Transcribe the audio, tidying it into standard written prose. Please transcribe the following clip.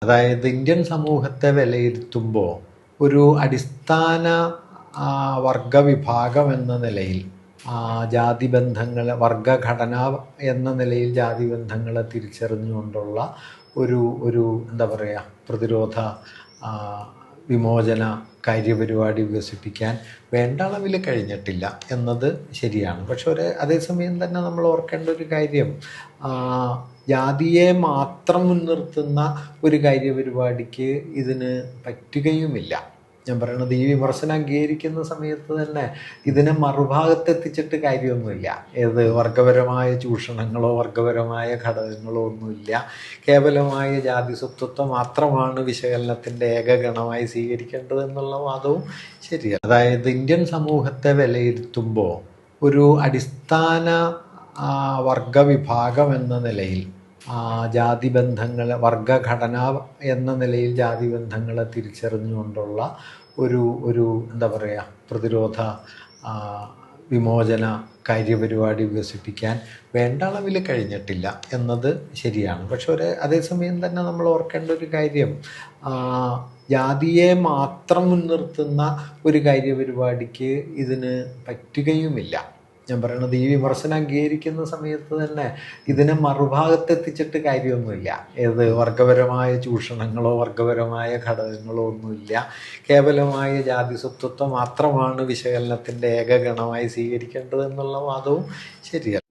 Indian സമൂഹത്തെ വിലയിരുത്തുമ്പോൾ ഒരു അടിസ്ഥാന വർഗ വിഭാഗം എന്ന നിലയിൽ ജാതി ബന്ധങ്ങൾ, വർഗഘടന എന്ന നിലയിൽ ജാതി ബന്ധങ്ങളെ തിരിച്ചറിഞ്ഞുകൊണ്ടുള്ള ഒരു ഒരു എന്താ പറയുക, പ്രതിരോധ വിമോചന കാര്യപരിപാടി വികസിപ്പിക്കാൻ വേണ്ട അളവിൽ കഴിഞ്ഞിട്ടില്ല എന്നത് ശരിയാണ്. പക്ഷെ അതേസമയം തന്നെ നമ്മൾ ഓർക്കേണ്ട ഒരു കാര്യം, ജാതിയെ മാത്രം മുൻനിർത്തുന്ന ഒരു കാര്യപരിപാടിക്ക് ഇതിന് പറ്റുകയുമില്ല. ഞാൻ പറയണത്, ഈ വിമർശനം അംഗീകരിക്കുന്ന സമയത്ത് തന്നെ ഇതിനെ മറുഭാഗത്തെത്തിച്ചിട്ട് കാര്യമൊന്നുമില്ല. വർഗപരമായ ചൂഷണങ്ങളോ വർഗപരമായ ഘടകങ്ങളോ ഒന്നുമില്ല. കേവലമായ ജാതി സ്വത്വം മാത്രമാണ് വിശകലനത്തിൻ്റെ ഏകഗണമായി സ്വീകരിക്കേണ്ടതെന്നുള്ള വാദവും ശരിയാണ്. ഇന്ത്യൻ സമൂഹത്തെ വിലയിരുത്തുമ്പോൾ ഒരു അടിസ്ഥാന വർഗ വിഭാഗം എന്ന നിലയിൽ ജാതി ബന്ധങ്ങൾ, വർഗഘടന എന്ന നിലയിൽ ജാതി ബന്ധങ്ങളെ തിരിച്ചറിഞ്ഞുകൊണ്ടുള്ള ഒരു ഒരു എന്താ പറയുക, പ്രതിരോധ വിമോചന കാര്യപരിപാടി വികസിപ്പിക്കാൻ വേണ്ട അളവിൽ കഴിഞ്ഞിട്ടില്ല എന്നത് ശരിയാണ്. പക്ഷെ അതേസമയം തന്നെ നമ്മൾ ഓർക്കേണ്ട ഒരു കാര്യം, ജാതിയെ മാത്രം മുൻനിർത്തുന്ന ഒരു കാര്യപരിപാടിക്ക് ഇതിന് പറ്റുകയുമില്ല. ഞാൻ പറയണത്, ഈ വിമർശനം അംഗീകരിക്കുന്ന സമയത്ത് തന്നെ ഇതിനെ മറുഭാഗത്തെത്തിച്ചിട്ട് കാര്യമൊന്നുമില്ല. വർഗപരമായ ചൂഷണങ്ങളോ വർഗപരമായ ഘടകങ്ങളോ ഒന്നുമില്ല. കേവലമായ ജാതി സ്വത്വം മാത്രമാണ് വിശകലനത്തിൻ്റെ ഏകഗണമായി സ്വീകരിക്കേണ്ടതെന്നുള്ള വാദവും ശരിയല്ല.